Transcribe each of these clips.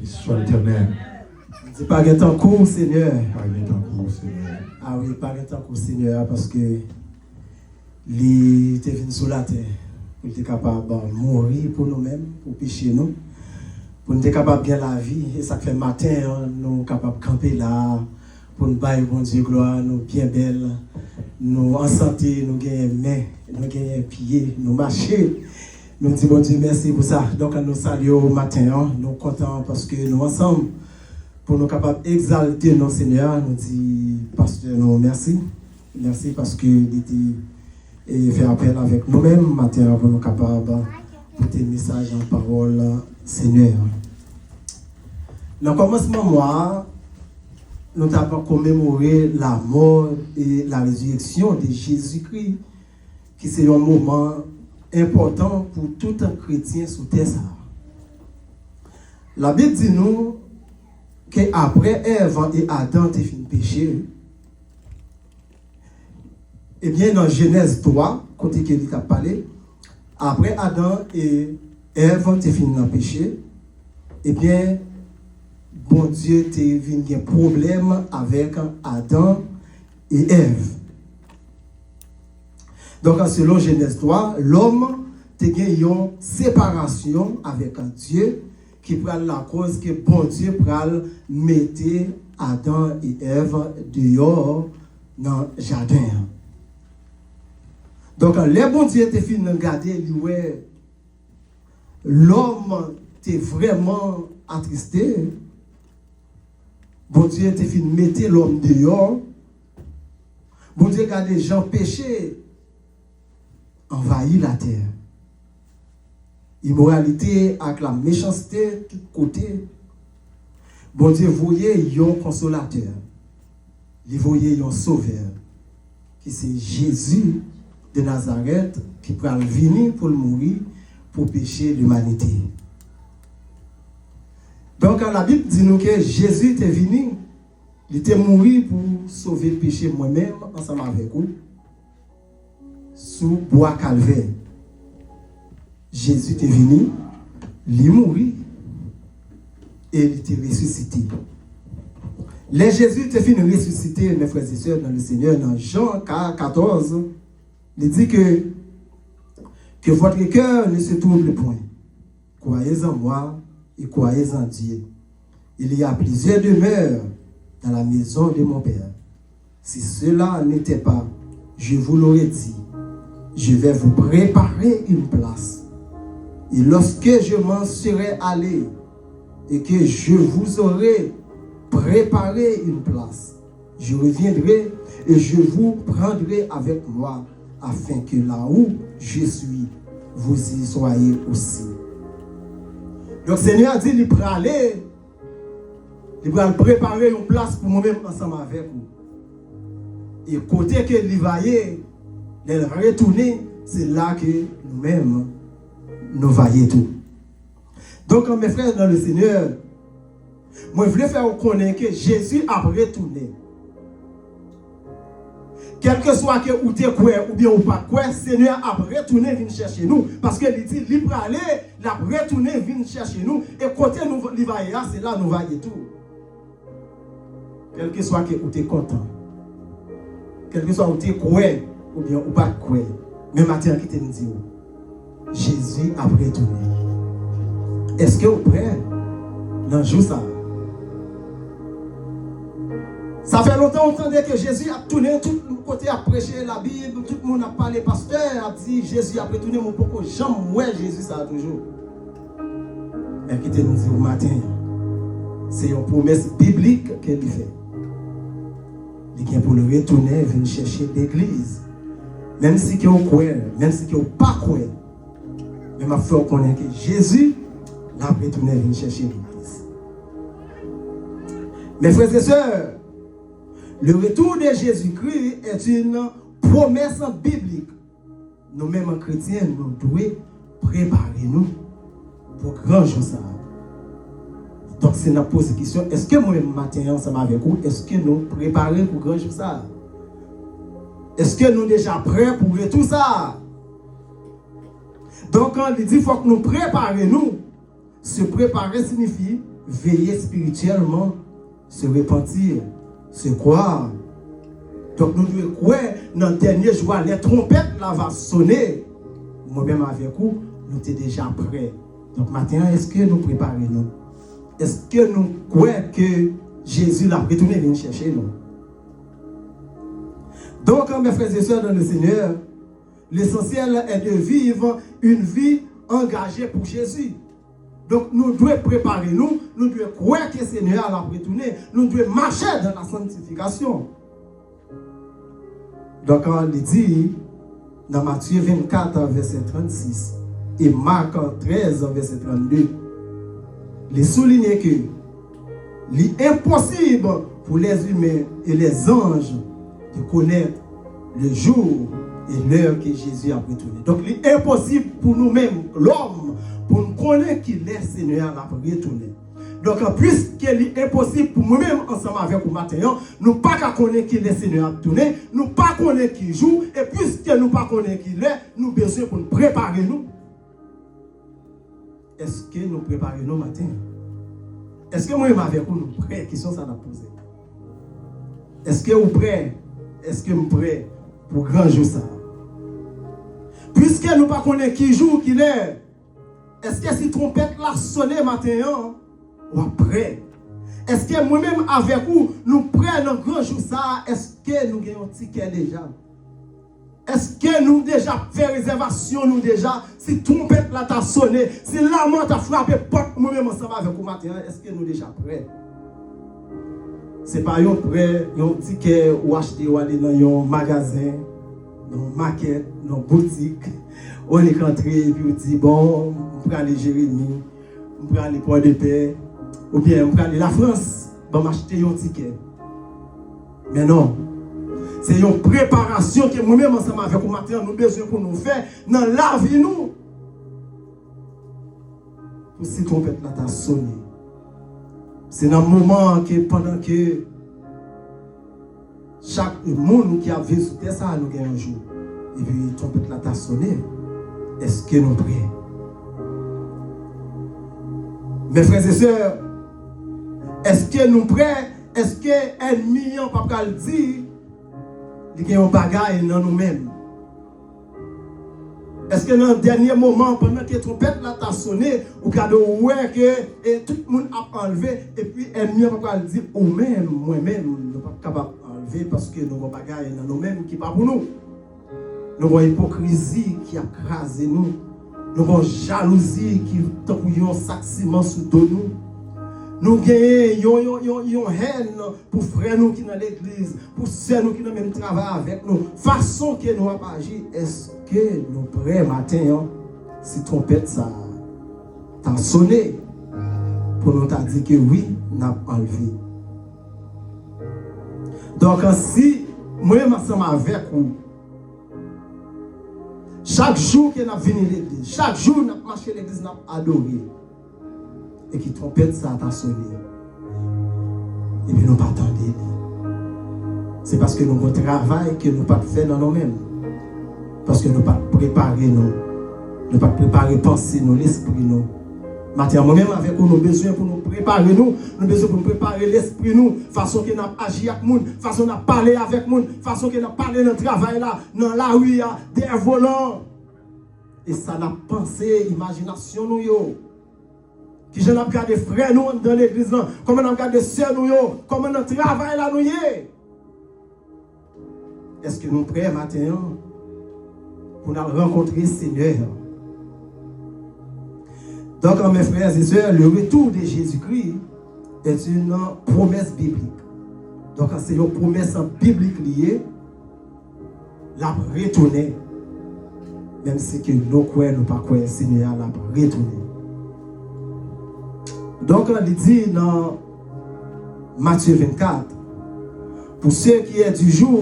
soit l'éternel. Dis pas qu'il en cours, Seigneur. Pas qu'il en cours, Seigneur. Ah oui, pas qu'il en cours, Seigneur, parce que il était venu sur la terre. Pour être capable de mourir pour nous-mêmes, pour pécher nous. Pour nous être capable de bien la vie. Et ça fait matin, nous sommes capables de camper là. Pour nous bailler, bon Dieu, gloire, nous bien belles. Nous en santé, nous gagnons main, nous gagnons pied, nous marcher. Nous disons, bon Dieu, merci pour ça. Donc, nous saluons au matin, nous sommes contents parce que nous ensemble, pour nous capables d'exalter nos Seigneurs, nous disons, pasteur, nous merci. Merci parce que il fait appel avec nous-mêmes matin pour nous capables de porter le message en parole, Seigneur. Dans le commencement, moi, nous avons commémoré la mort et la résurrection de Jésus-Christ, qui c'est un moment important pour tout un chrétien sur terre. La Bible dit nous qu'après Ève et Adam ont fait péché, et bien dans Genèse 3, côté qu'il a parlé, après Adam et Ève ont fait péché, et bien bon Dieu t'a vu un problème avec Adam et Ève. Donc, selon Genèse 3, l'homme a eu une séparation avec Dieu qui prend la cause que bon Dieu prend mettre Adam et Ève dehors dans le jardin. Donc, les bon Dieu te fin de regarder, l'homme était vraiment attristé. Bon Dieu te fin de mettre l'homme dehors. Bon Dieu regarde les gens péchés. Envahit la terre. Immoralité avec la méchanceté de tous côtés. Bon Dieu voyait un consolateur. Il voyait un sauveur. Qui c'est Jésus de Nazareth qui peut venir pour mourir pour pécher l'humanité. Donc la Bible dit nous que Jésus est venu. Il était mort pour sauver le péché moi-même ensemble avec vous. Sous bois calvaire. Jésus est venu, il est mort et il était ressuscité. Les Jésus est fini de ressusciter, mes frères et sœurs, dans le Seigneur, dans Jean 14, il dit que votre cœur ne se trouble point. Croyez en moi et croyez en Dieu. Il y a plusieurs demeures dans la maison de mon Père. Si cela n'était pas, je vous l'aurais dit. Je vais vous préparer une place. Et lorsque je m'en serai allé et que je vous aurai préparé une place, je reviendrai et je vous prendrai avec moi afin que là où je suis, vous y soyez aussi. Donc Seigneur a dit, il va aller, il va préparer une place pour moi-même ensemble avec vous. Et côté que il va y aller, de retourner, c'est là que nous-mêmes, nous voyons tout. Donc, mes frères dans le Seigneur, moi, je voulais faire connaître que Jésus a retourné. Quel que soit que ou t'es quoi ou bien ou pas quoi, Seigneur a retourné, vient chercher nous. Parce qu'il dit, il va aller, il a retourné, vient chercher nous. Et côté nous, il va y aller, c'est là nous voyons tout. Quel que soit que ou t'es content. Quel que soit où t'es quoi. Ou bien ou pas quoi. Mais matin qui te dit Jésus a retourné. Est-ce que vous prêts dans jour ça? Ça fait longtemps qu'on entendait que Jésus a tourné tout le côté à prêcher la Bible, tout le monde a parlé, pasteur a dit Jésus a retourné, mon poko jamais ouais Jésus ça toujours. Mais qui te dit au matin, c'est une promesse biblique qu'il fait. Il vient pour le retourner, venir chercher l'église. Même si vous croyez, même si vous ne pas croyez, mais ma foi connaît que Jésus l'a retourné venir chercher l'église. Mes frères et sœurs, le retour de Jésus-Christ est une promesse biblique. Nous-mêmes chrétiens, nous devons préparer nous pour grand chose. Donc, c'est une pose question. Est-ce que moi-même matin ensemble avec vous, est-ce que nous préparons pour grand chose? Est-ce que nous sommes déjà prêts pour tout ça? Donc, quand il dit qu'il faut que nous préparions, se préparer signifie veiller spirituellement, se repentir, se croire. Donc nous devons croire, dans le dernier jour, les trompettes là vont sonner. Moi-même avec vous, nous sommes déjà prêts. Donc maintenant, est-ce que nous préparons-nous? Est-ce que nous croyons que Jésus l'a retourné venir chercher nous? Donc, mes frères et sœurs dans le Seigneur, l'essentiel est de vivre une vie engagée pour Jésus. Donc, nous devons préparer nous devons croire que le Seigneur l'a retourné, nous devons marcher dans la sanctification. Donc, on dit dans Matthieu 24, verset 36, et Marc 13, verset 32, il souligne que il est impossible pour les humains et les anges de connaître le jour et l'heure que Jésus a retourné. Donc, il est impossible pour nous-mêmes, l'homme, pour nous connaître qu'il est Seigneur a retourné. Donc, puisqu'il est impossible pour nous-mêmes, ensemble avec vous matin, nous ne pas connaître qu'il est Seigneur a retourné, nous ne pas connaître qu'il joue, et puisque nous ne pas connaître qu'il est, nous avons besoin pour nous préparer nous. Est-ce que nous préparons nos matins? Est-ce que moi-même avec vous, nous prêts? Question ça n'a posé. Est-ce que vous prêts? Est-ce que nous prêts pour grand jour ça? Puisque nous ne pas connaissons qui joue, qui est, est-ce que si trompette l'a sonné matin, ou après? Est-ce que moi-même avec vous, nous prêts dans grand jour ça? Est-ce que nous avons un ticket déjà? Est-ce que nous déjà fait réservation, nous déjà, si trompette là t'a sonné, si l'amour t'a frappé, porte moi-même ensemble avec vous matin, est-ce que nous déjà prêts? C'est pas un prêt, un ticket ou acheter ou aller dans un magasin, dans une maquette, dans une boutique, on est rentré et puis on dit bon, on prend les Jérémy, on prend les Port de Paix, ou bien on prend la France, on va acheter un ticket. Mais non. C'est une préparation que moi-même ensemble avec vous matin, nous avons besoin pour nous faire dans la vie nous. Pour si trompette là t'a sonné. C'est dans le moment que pendant que chaque monde qui a vécu sur ça, nous gagnons un jour. Et puis trompette là t'a sonné. Est-ce que nous prions? Mes frères et sœurs, est-ce que nous prions? Est-ce que un million papa le dit? Il y a un bagage dans nous-mêmes. Est-ce que dans le dernier moment, pendant que la trompette t'a sonné, ou que tout le monde a enlevé, et puis ennemi va dire, ou même, moi-même, nous ne sommes pas capables d'enlever parce que nous avons un bagage dans nous-mêmes qui n'est pas pour nous. Nous avons une hypocrisie qui a crasé nous. Nous avons une jalousie qui a un sac ciment sous nous. Nous avons une haine pour frères nous qui sont dans l'église, pour ceux nous qui ont même travail avec nous. Façon que nous avons agi, est-ce que nous prêts matin, si trompette ça t'a sonné, pour nous t'a dit que oui, nous avons enlevé. Donc si moi-même ensemble avec vous, chaque jour que nous venons à l'église, chaque jour nous marchons à l'église, nous adoré. Et qui trompette ça t'a sonné. Et puis nous pas attendre. C'est parce que nous avons un travail que nous pas fait dans nous-mêmes. Parce que nous pas préparer nous pas préparer penser nous, l'esprit nous. Maintenant, moi-même avec nous, nous avons besoin pour nous préparer nous avons besoin pour nous préparer l'esprit nous, façon que nous agir avec nous, façon que nous parler avec nous, façon que nous parler dans le travail là, dans la rue, des volants. Et ça n'a pensé, imagination nous yo. Qui je n'ai regardé frères nous dans l'église, comment on a regardé sœurs nous, comment on travaille là nous. Est-ce que nous prêts matin pour nous rencontrer le Seigneur? Donc, mes frères et sœurs, le retour de Jésus-Christ est une promesse biblique. Donc, c'est une promesse biblique liée, la retourner, même si nous croyons, nous pas croyons, le Seigneur l'a retourné. Donc, on dit dans Matthieu 24, pour ceux qui est du jour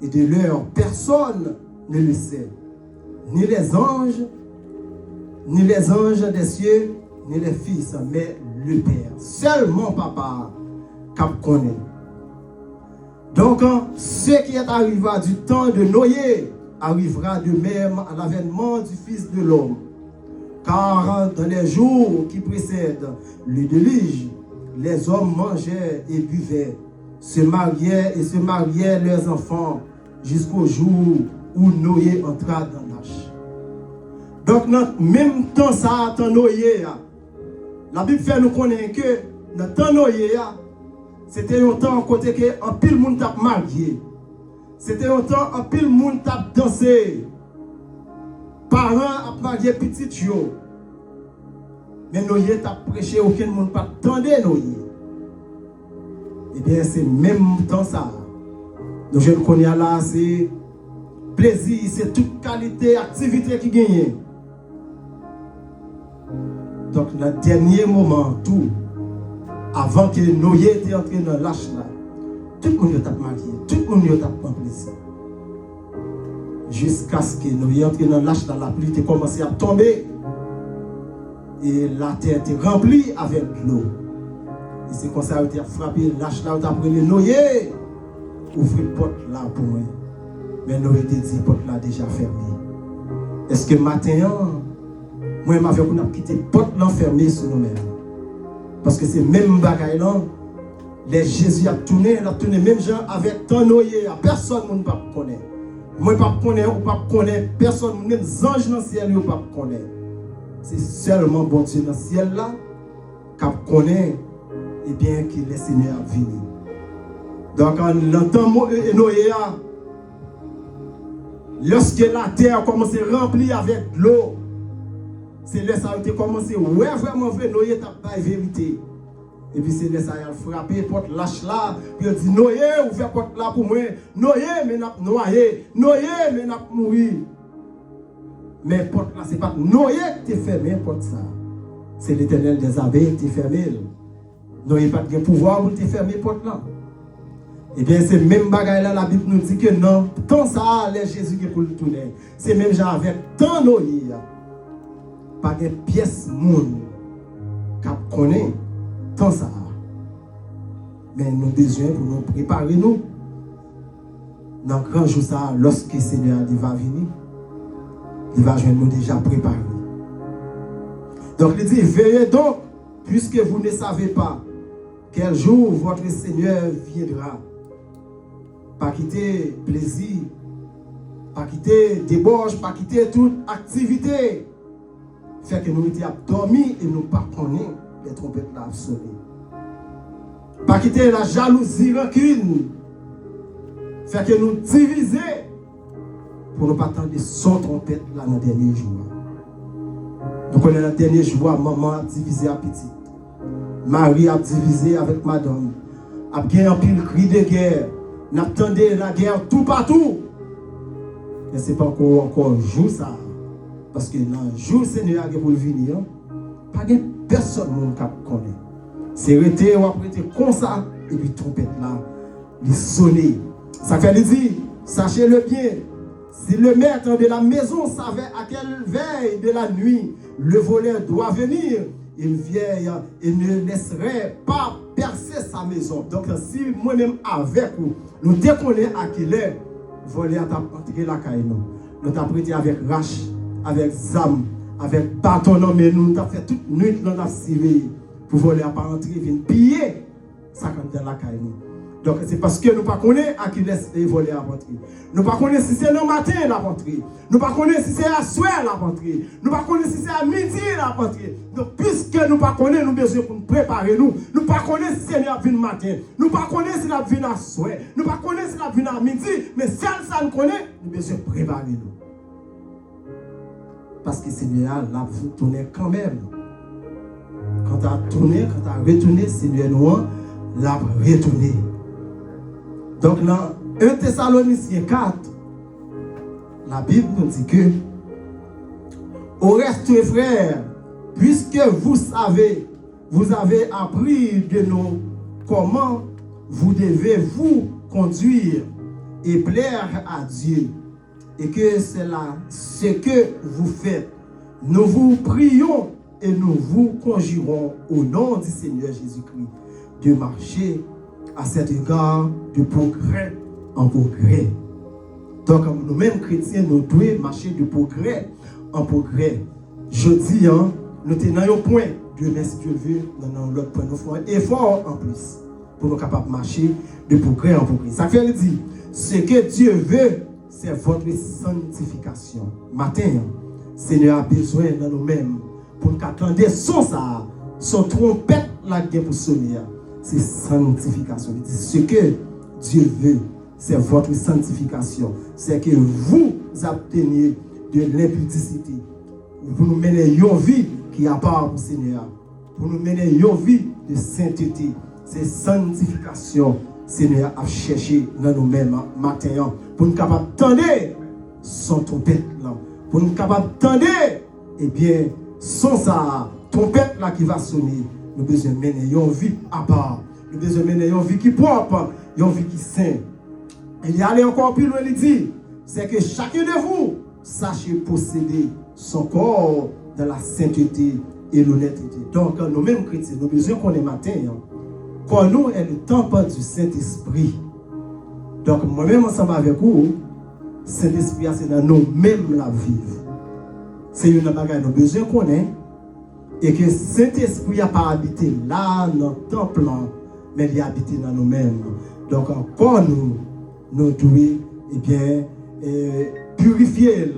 et de l'heure, personne ne le sait, ni les anges des cieux, ni les fils, mais le Père. Seulement Papa qui connaît. Donc, ce qui est arrivé du temps de Noé arrivera de même à l'avènement du Fils de l'homme. Car dans les jours qui précèdent le déluge, les hommes mangeaient et buvaient, se mariaient leurs enfants jusqu'au jour où Noé entra dans l'arche. Donc, dans le même temps, ça, dans Noé, la Bible fait nous connaître que dans le temps Noé, c'était un temps côté que un pile monde t'a marié. C'était un temps un pile monde t'a dansé. Parents a marié petit yo. Mais Noé t'a prêché, aucun monde pas attendait Noé. Eh bien, c'est même temps ça. Donc, je le connais là, c'est plaisir, c'est toute qualité, activité qui gagne. Donc, dans le dernier moment, tout, avant que Noé était entré dans l'arche là, tout le monde t'a marié, tout le monde t'a pris plaisir. Jusqu'à ce que Noé entre dans l'arche là, la pluie était commencé à tomber. Et la terre était remplie avec l'eau. Et c'est comme ça que tu as frappé l'arche là, tu as pris le Noé. Ouvre la porte là pour moi. Mais Noé te dit, la porte là déjà fermée. Est-ce que matin, moi, je vais quitter la porte là fermée sur nous-mêmes? Parce que c'est même bagaille là. Les Jésus a tourné même gens avec ton Noé. Personne ne peut pas connaître. Moi, je ne peux pas connaître. Personne, même les anges dans le ciel, ne peuvent pas connaître. C'est seulement bon Dieu dans le ciel là qui connaît et bien que le Seigneur a venu. Donc, en l'entend Noé, lorsque la terre commence à remplir avec l'eau, c'est là que ça a commencé. Ouais, vraiment vrai, Noé n'a pas la vérité. Et puis c'est là que ça a frappé, porte lâche là, puis il dit Noé, ouvre la porte là pour moi. Noé, mais n'a pas noyé. Noé, mais n'a pas mouru. Mais porte là, ce n'est pas Noé qui t'a fermé porte ça. C'est l'Éternel des abeilles qui t'a fermé. Noé n'a pas de pouvoir pour te fermer porte là. Eh bien, c'est même bagaille là, la Bible nous dit que non, tant ça, les Jésus qui pour le tourner. C'est même genre avec tant Noé, pas de pièce monde qui connaît tant ça. Mais nous avons besoin pour nous préparer nous. Dans le grand jour ça, lorsque le Seigneur va venir, il va nous déjà préparés. Donc il dit, veillez donc, puisque vous ne savez pas quel jour votre Seigneur viendra. Pas quitter plaisir, pas quitter débauche, pas quitter toute activité. Fait que nous étions dormis et nous pas connaître les trompettes là sonner. Pas quitter la jalousie, rancune. Fait que nous diviser pour ne pas attendre son trompette là dans le dernier jour. Nous connaissons le dernier jour, maman a divisé à petite. Marie a divisé avec madame. A bien un pile cri de guerre. N'attendez la guerre tout partout. Mais ce n'est pas encore un jour ça. Parce que dans le jour Seigneur qui pour venir, pas de personne qui connaît. C'est arrêté ou après comme ça, et puis trompette là, il sonne. Ça fait lui dire, sachez-le bien, si le maître de la maison savait à quelle veille de la nuit le voleur doit venir, il vient et ne laisserait pas percer sa maison. Donc si moi-même avec vous, nous déconnons à quelle heure le voleur t'a entré la caille nous. Nous t'a prêté avec rache, avec zam, avec bâton, mais nous t'a fait toute nuit dans la civile pour voler à pas entrer, venir piller ça quand dans la caille nous. Donc c'est parce que nous ne connaissons pas à qui laisse les voler à rentrer. Nous ne connaissons pas si c'est le matin la rentrée. Nous ne connaissons pas si c'est à soir la rentrée. Nous ne connaissons pas si c'est à midi la rentrée. Donc puisque nous ne connaissons, nous besoin pour nous préparer nous. Nous ne connaissons pas si c'est le matin. Nous ne connaissons pas si la vient à soir. Nous ne connaissons pas si la vient à midi. Mais si ça nous connaît, nous besoin de préparer nous. Parce que Seigneur l'a tourné quand même. Quand tu as tourné, quand tu as retourné, Seigneur nous l'a retourné. Donc dans 1 Thessaloniciens 4, la Bible nous dit que au reste, frères, puisque vous avez appris de nous comment vous devez vous conduire et plaire à Dieu, et que c'est là ce que vous faites, nous vous prions et nous vous conjurons au nom du Seigneur Jésus-Christ de marcher à cet égard de progrès en progrès. Donc nous-mêmes chrétiens, nous devons marcher de progrès en progrès. je dis, nous sommes dans un point, Dieu merci Dieu veut, dans l'autre point, nous faisons un effort en plus pour nous capables de marcher de progrès en progrès. Ça fait dire, ce que Dieu veut, c'est votre sanctification. Matin, Seigneur a besoin de nous-mêmes pour nous attendre son trompette la guerre pour sonner. C'est sanctification. Il dit, ce que Dieu veut, c'est votre sanctification. C'est que vous obteniez de l'impudicité. Pour nous mener une vie qui a part pour le Seigneur. Pour nous mener une vie de sainteté. C'est sanctification. Seigneur a cherché dans nous-mêmes matin. Pour nous capables d'attendre son trompette là. Pour nous capables d'attendre, eh bien, son ça, trompette là qui va sonner. Nous devons mener une vie à part. Nous devons mener une vie qui est propre, une vie qui est sainte. Il y a encore plus loin, il dit, c'est que chacun de vous sache posséder son corps dans la sainteté et l'honnêteté. Donc, nous-mêmes chrétiens, nous besoin qu'on est matin, quand nous est le temple du Saint-Esprit. Donc, moi-même ensemble avec vous, Saint-Esprit, c'est dans nous-mêmes la vivre. C'est une bagaille, nous besoin qu'on est. Et que Saint-Esprit n'a pas habité là, dans le temple, mais il a habité dans nous-mêmes. Donc, encore nous devons purifier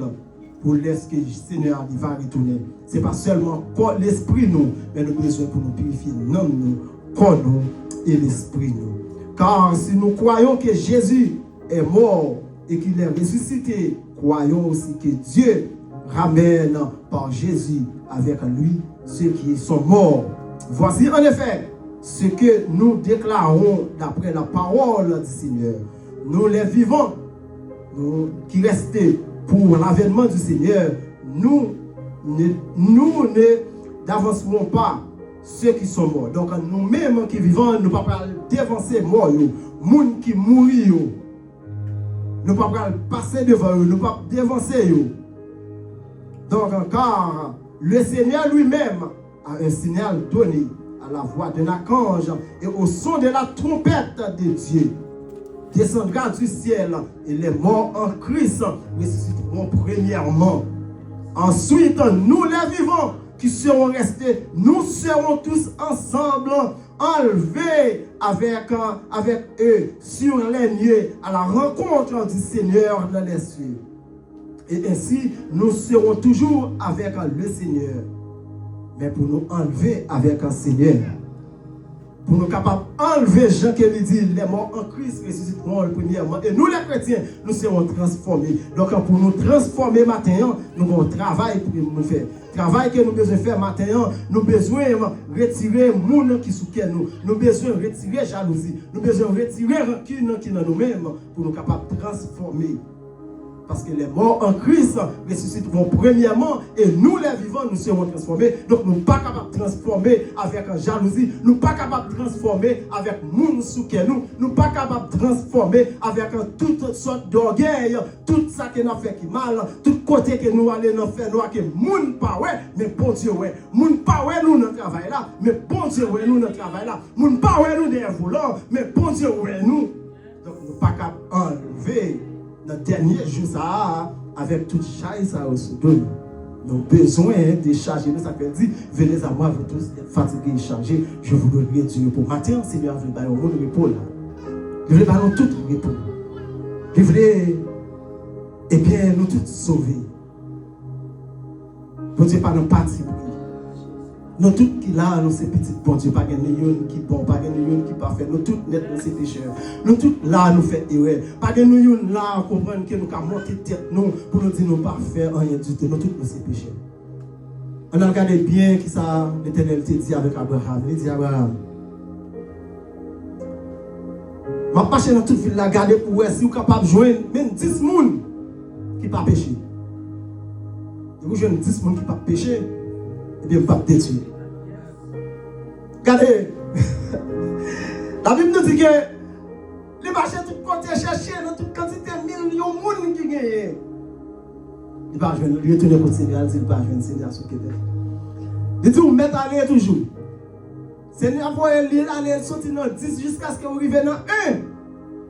pour laisser que le Seigneur va retourner. Ce n'est pas seulement l'esprit nous, mais nous avons besoin pour nous purifier nous, corps nous et l'esprit nous. Car si nous croyons que Jésus est mort et qu'il est ressuscité, croyons aussi que Dieu ramène par Jésus avec lui ceux qui sont morts. Voici en effet ce que nous déclarons d'après la parole du Seigneur. Nous les vivants, nous qui restons pour l'avènement du Seigneur, nous n'avancerons pas ceux qui sont morts. Donc nous-mêmes qui vivons, nous ne pouvons pas dévancer morts, les gens qui mourent, nous ne pouvons pas passer devant eux, nous ne pouvons pas dévancer eux. Donc car le Seigneur lui-même a un signal donné à la voix d'un archange et au son de la trompette de Dieu. Descendra du ciel et les morts en Christ ressusciteront premièrement. Ensuite, nous les vivants qui serons restés, nous serons tous ensemble enlevés avec eux sur les nuées à la rencontre du Seigneur dans les cieux. Et ainsi, nous serons toujours avec le Seigneur. Mais pour nous enlever avec un Seigneur, pour nous capables d'enlever Jean qui lui dit, les morts en Christ ressusciteront le premièrement. Et nous les chrétiens, nous serons transformés. Donc pour nous transformer maintenant, nous avons un travail pour nous faire. Travail que nous devons faire maintenant, nous avons besoin de retirer le monde qui soutient nous. Nous avons besoin de retirer la jalousie. Nous avons besoin de retirer la rancune qui est dans nous-mêmes pour nous capables de transformer. Parce que les morts en Christ ressusciteront premièrement et nous les vivants nous serons transformés. Donc nous ne sommes pas capables de transformer avec la jalousie, nous ne sommes pas capables de transformer avec moun souke nous, nous ne sommes pas capables de transformer avec toutes sortes d'orgueil, tout ça qui nous fait qui mal, tout côté que nous allons faire nous que moun pas ouais, mais bon Dieu ouais, moun pas ouais nous dans travail là, mais bon Dieu ouais nous dans travail là, moun pas ouais nous derrière volant, mais bon Dieu ouais nous. Donc nous ne sommes pas capables d'enlever dans le dernier jour, ça, avec toute chaise, ça aussi, nous avons besoin de charger. Ça veut dire, venez à moi, vous tous êtes fatigués et chargés, je vous donnerai du repos. Matin, Seigneur, vous voulez donner le repos là. Vous voulez donner tout le repos. Vous voulez, eh bien, nous tous sauver. Bon Dieu, pas nous partir. Nous tous qui là, nous ces petits bon Dieu, pas de qui bon, pas de qui parfait. Nous tous net, nous ces pécheurs. Nous tous là, nous faisons erreur. Pas de nous là, comprendre que nous avons monté tête nous pour nous dire nous pas faire rien du tout. Nous tous nous ces pécheurs. On a regardé bien qui ça l'Éternel te dit avec Abraham. Il dit Abraham, je vais passer dans toute ville là, garder pour voir si vous êtes capable de joindre même 10 personnes qui ne pas pécher. Si vous joignez 10 personnes qui ne pas pécher, et bien, vous ne pouvez pas détruire. Regardez, la Bible nous dit que les marchés tout côté chercher dans toute quantité de millions de monde qui gagnent. Il ne va pas retourner pour le Seigneur, il ne va pas jouer le Seigneur sur le Québec. Il dit, vous mettez à l'air toujours. Seigneur, vous allez sortir dans 10 jusqu'à ce que vous arriviez dans 1.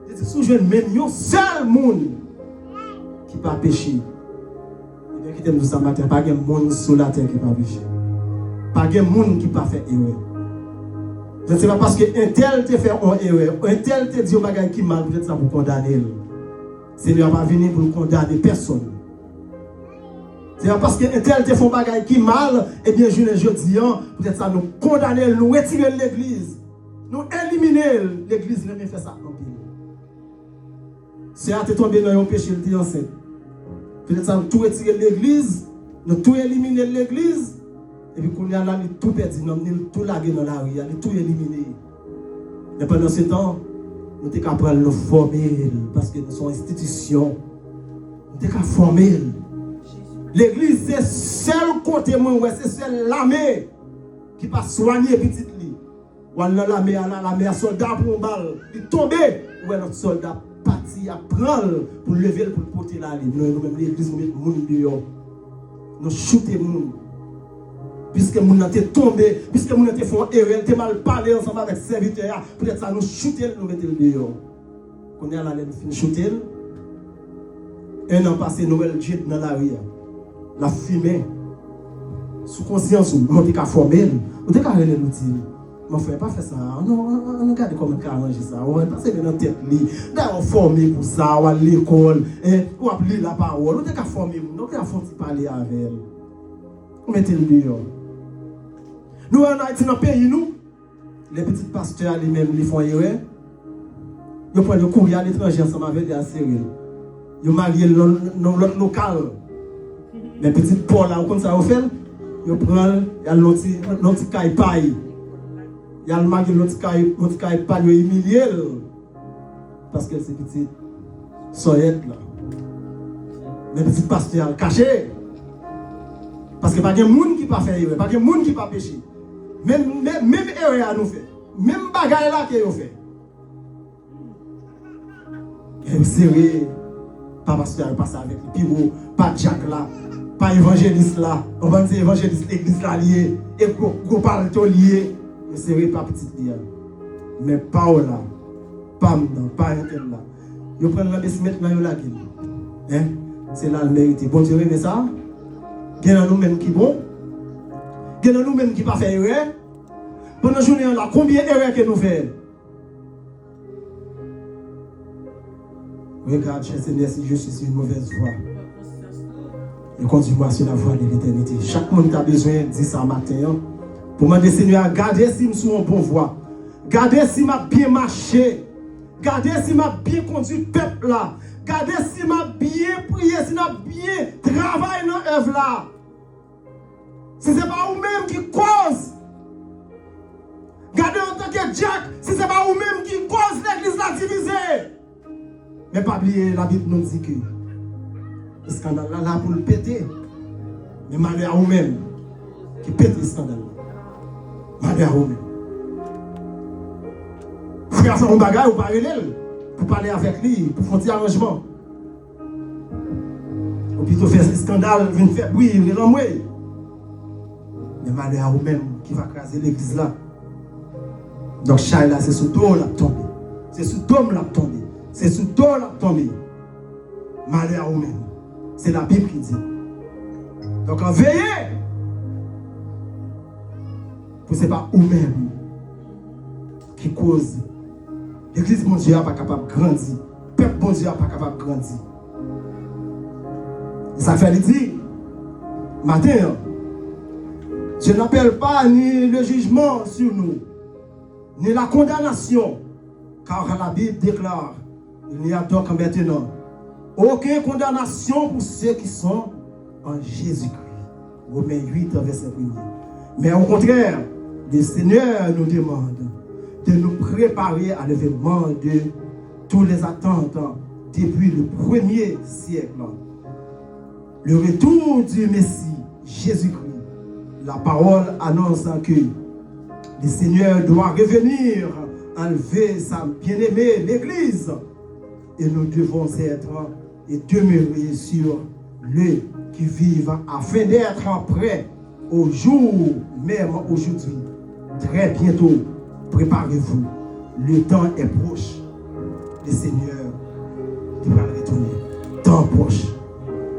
Il dit, si vous jouez même un seul monde qui ne peut pas pécher, qui t'aime ce matin, pas de monde sur la terre qui n'a pas péché. Pas de monde qui n'a pas fait erreur. Je ne sais pas parce qu'un tel te fait une erreur, un tel te dit un bagage qui mal, peut-être ça pour condamner. Le Seigneur va venir pour condamner personne. C'est parce qu'un tel te fait un bagage qui mal, eh bien, je dis, peut-être ça nous condamner, nous retirer l'église, nous éliminer l'église, ne fait ça. Si tu es tombé dans un péché, tu es enceinte. Peut-être ça nous tout retirer l'église, nous tout éliminer l'église. Et puis, quand on a tout perdu, nous avons tout lagué dans la rue, nous avons tout éliminé. Mais pendant ce temps, nous sommes capables de nous former, parce que nous sommes institutions. Nous sommes capables de former. L'église, c'est seul côté, c'est seul l'armée qui va soigner petite lit. Ou alors l'armée a soldat pour une balle. Il tombe, ou alors notre soldat parti à prendre pour lever, pour porter la ligne. Nous-mêmes, l'église, nous mettons le monde dehors. Nous shootons le monde. Puisque nous avons tombé, puisque nous avons fait erreur, nous avons mal parlé ensemble avec le serviteur, peut-être ça nous shooter, nous mettons le dehors. Quand on est à la laine, nous shooter. Un an passé, nous avons jet dans la rue. La fumée. Sous conscience, nous avons formé, nous avons relé l'outil. Mon frère, pas faire ça. Non, on regarde comment on arrange ça. On va passer dans la tête. On formé pour ça, on à l'école, on a lire la parole. On avons formé, nous avons parler avec elle. On mettez le dehors. Nous, en Haïti, dans le pays, nous, les petits pasteurs, les-mêmes, ils font erreur. Ils prennent le courrier à l'étranger ensemble avec les Syriens. Ils marient dans l'autre local. Les petits Paul, là, comme ça, ils font. Ils prennent, il y a l'autre caille paille. Il y a le mari, l'autre caille paille, ils humilient. Parce que c'est petit soyette, là. Les petits pasteurs cachés. Parce que pas de monde qui pas fait erreur, pas de monde qui pas péché. Même erreur à nous fait. Même bagaille là que nous fait. Et c'est vrai, pas pasteur passe avec le pivot, pas Jack là, pas évangéliste là, on va dire évangéliste l'église là lié, et gros parle lié, c'est vrai pas petit lié. Mais pas là, pas maintenant, pas intel là. Yo prend la baisse maintenant yo là qui. Hein? C'est là le mérite. Bon Dieu mais ça. Il y a nous-mêmes qui bon. Il y a nous-mêmes qui pas fait erreur. Pendant la journée, là, combien d'erreurs que nous faisons? Regarde, cher Seigneur, si je suis sur une mauvaise voie. Et conduis-moi sur la voie de l'éternité. Chaque monde a besoin de dire ça matin. Pour demander, Seigneur, gardez si je suis sur une bonne voie. Gardez si je bien marché. Gardez si je bien conduit le peuple là. Gardez si je bien prié, si je bien travaillé dans l'œuvre là. Si ce n'est pas vous-même qui cause, gardez en tant que Jack, si ce n'est pas vous-même qui cause l'église la divisée. Mais pas oublier, la Bible nous dit que le scandale là pour le péter. Mais malheur à vous-même qui pète le scandale. Malheur à vous-même. Frère, c'est un bagage ou parler pour parler avec lui, pour faire un arrangement. Ou plutôt faire ce scandale, venir faire bruit, venir l'envoyer. Mais malheur à vous-même qui va craser l'église là. Donc, Chai là, c'est sous dos là tombé. C'est sous dôme là tombé. C'est sous dos là tombé. Malheur à vous-même. C'est la Bible qui dit. Donc, en veillez. Pour ce n'est pas vous-même qui cause. L'église, mon Dieu, n'est pas capable de grandir. Le peuple, mon Dieu, n'est pas capable de grandir. Ça fait dire, matin, je n'appelle pas ni le jugement sur nous, ni la condamnation, car la Bible déclare, il n'y a donc maintenant aucune condamnation pour ceux qui sont en Jésus-Christ. Romains 8, verset 1. Mais au contraire, le Seigneur nous demande de nous préparer à l'événement de tous les attentes depuis le premier siècle. Le retour du Messie, Jésus-Christ. La parole annonce que le Seigneur doit revenir enlever sa bien-aimée, l'Église. Et nous devons être et demeurer sur le qui vivent afin d'être prêts au jour, même aujourd'hui. Très bientôt, préparez-vous. Le temps est proche. Le Seigneur va retourner. Temps proche.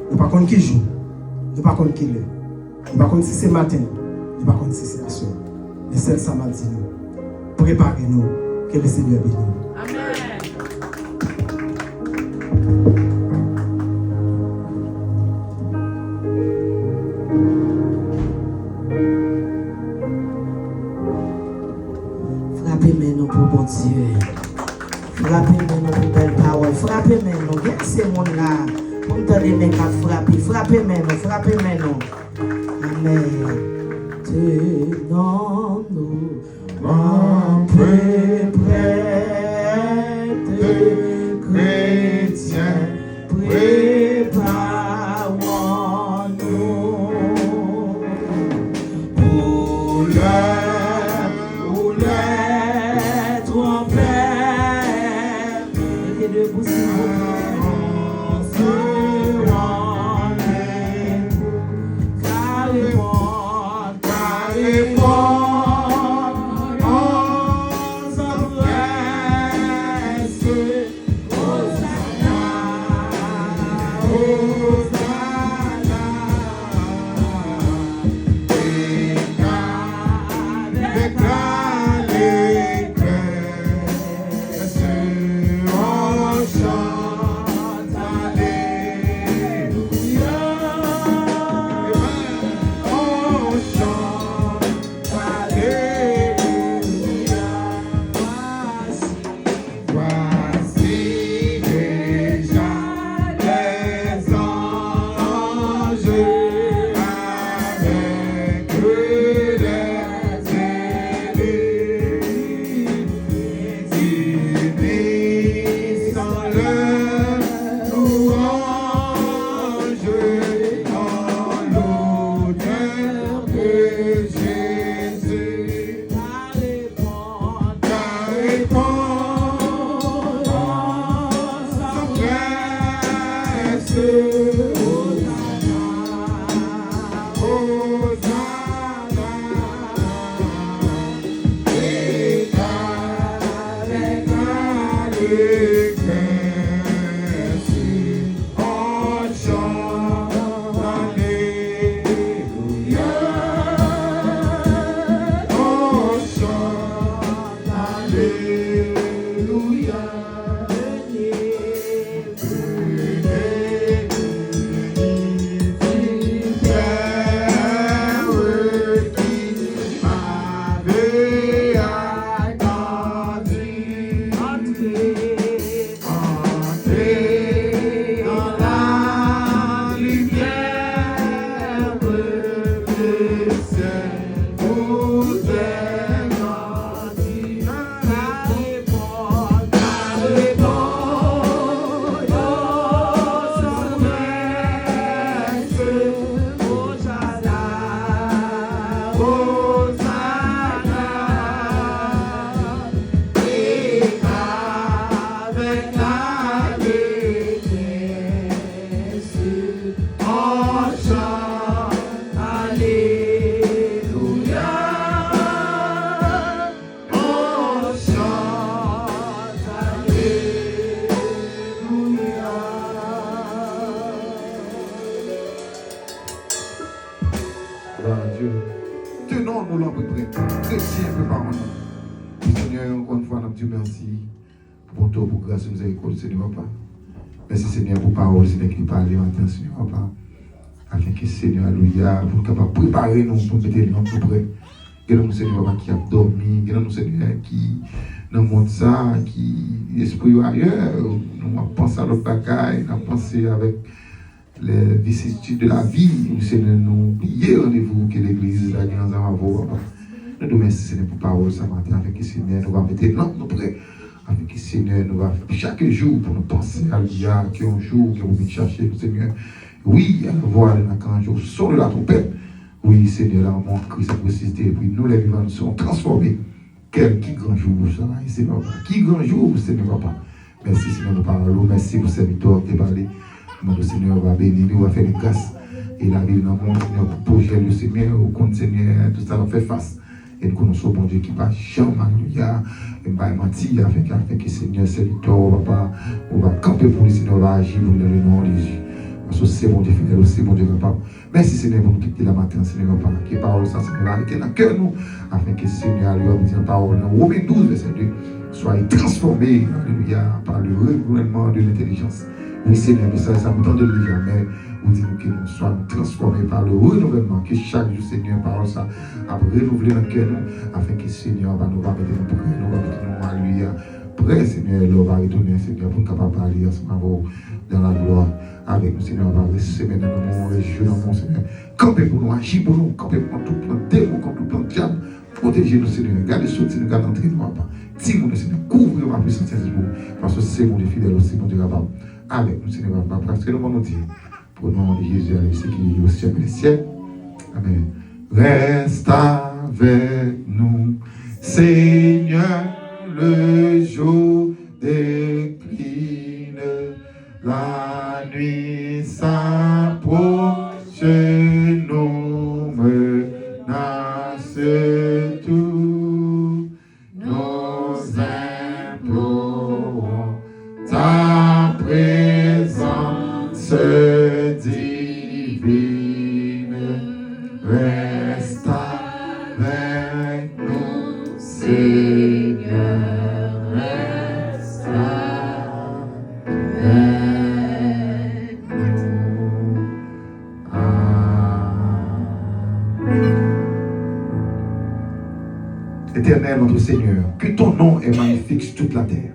Nous ne pouvons pas qui joue. Nous ne pas contre qui l'est. Nous ne pas contre si c'est matin. Nous ne pas contre si c'est la soirée. Mais celle ça m'a dit nous. Préparez-nous. Que le Seigneur bénisse. Amen. Frappez-nous pour bon Dieu. Frappez-nous pour belle parole. Frappez-nous. Viens ces mondes-là. Pour me donner mes cas frapper. Frappez-nous. Frappez-nous. Amen. Tenons-nous en peu près de chrétiens. Préparons-nous pour l'heure où les trompettes et de on se rendez-vous. Car répondre on s'empresse. Hosanna, Hosanna, déclarez on chante Alléluia. On chante Alléluia. Voici déjà les anges avec eux les élus. Unissons leur louange en l'honneur de Jésus. Car répondre s'empresse. Hosanna, Hosanna, et avec allégresse, on chante Alléluia. On chante Alléluia. Entrez dans la lumière de ciel, vous êtes grandis. Car répondre s'empresse. Hosanna, Hosanna, et avec allégresse, on chante Alléluia. On chante Alléluia. Gloire à Dieu. Tenons-nous là, chrétiens, préparons-nous. Seigneur, encore une fois, nous te merci pour ton pour grâce et miséricorde, Seigneur Papa. Merci, Seigneur, pour parole, Seigneur, qui parle maintenant, Seigneur Papa. Afin que, Seigneur, alléluia, pour nous capables de préparer nous pour mettre les noms tout près. Nous, Seigneur Papa, qui a dormi. Nous, Seigneur, qui dans le monde ça, qui l'esprit ailleurs. Nous avons pensé à l'autre bagaille, nous avons pensé avec les vicissitudes de la vie. Nous, Seigneur, nous prions rendez-vous que l'Église a gagné dans un avant. Nous te remercions, Seigneur, pour parole ce matin. Avec le Seigneur, nous allons mettre les noms tout près. Avec le Seigneur, nous allons chaque jour pour nous penser à l'IA, qui est un jour que vous venez chercher, Seigneur. Oui, à la voix de la jour, son de la trompette. Oui, Seigneur, là, on montre Christ a ressuscité. Et puis nous, les vivants, nous serons transformés. Quel qui grand jour, Seigneur Papa. Qui grand jour, Seigneur Papa. Merci, Seigneur, pour parler. Merci pour cette victoire qui est parlée. Le Seigneur va bénir, nous va faire des grâces. Et la vie dans le monde, Seigneur, pour projet le Seigneur, au compte Seigneur, tout ça va faire face. Et nous connaissons bon Dieu qui va jamais, alléluia, et va mentir, afin que Seigneur, c'est victoire, Papa, on va camper pour le Seigneur, on va agir pour le nom de Jésus. Parce que c'est bon Dieu fidèle, c'est bon Dieu capable. Merci Seigneur pour nous quitter la matin, Seigneur, par qui parole ça, Seigneur, arrêtez dans le cœur nous, afin que Seigneur, lui obtient la parole dans Romains 12, verset 2, soit transformé, alléluia, par le renouvellement de l'intelligence. Oui, Seigneur, mais ça me tente de le dire, mais vous dites que nous soyons transformés par le renouvellement, que chaque jour, Seigneur, parole ça, a renouvelé dans le cœur nous, afin que Seigneur, va nous mettre nous prêts, nous va mettre nous, alléluia, prêts, Seigneur, l'eau va retourner, Seigneur, pour nous capables de parler ensemble dans la gloire. Avec nous, Seigneur, on va rester dans mon région, dans mon Seigneur. Campez pour nous, agir pour nous, campez pour tout plan démon, contre tout plan diable. Protégez-nous, Seigneur. Gardez sortir, nous gardez entrer, nous pas. Dis-nous, Seigneur, couvrez ma puissance, Seigneur, parce que c'est mon fidèle aussi, mon Dieu, capable. Avec nous, Seigneur, parce que nous allons dire, pour le nom de Jésus, c'est qui est au ciel et les ciels. Amen. Reste avec nous, Seigneur, le jour décline. La nuit s'approche, nous menace tout, nous implorons ta présence divine. Reste avec nous, Seigneur, reste avec nous. Éternel, notre Seigneur, que ton nom est magnifique sur toute la terre.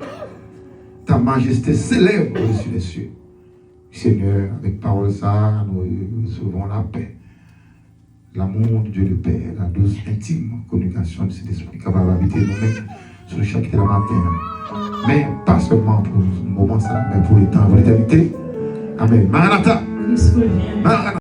Ta majesté s'élève au-dessus des cieux. Seigneur, avec parole ça, nous recevons la paix, l'amour de Dieu le Père, la douce intime communication de cet esprit capable d'habiter nous-mêmes sur chaque la matin. Mais pas seulement pour le moment ça, mais pour les temps, pour l'éternité. Amen. Maranatha. Maranatha.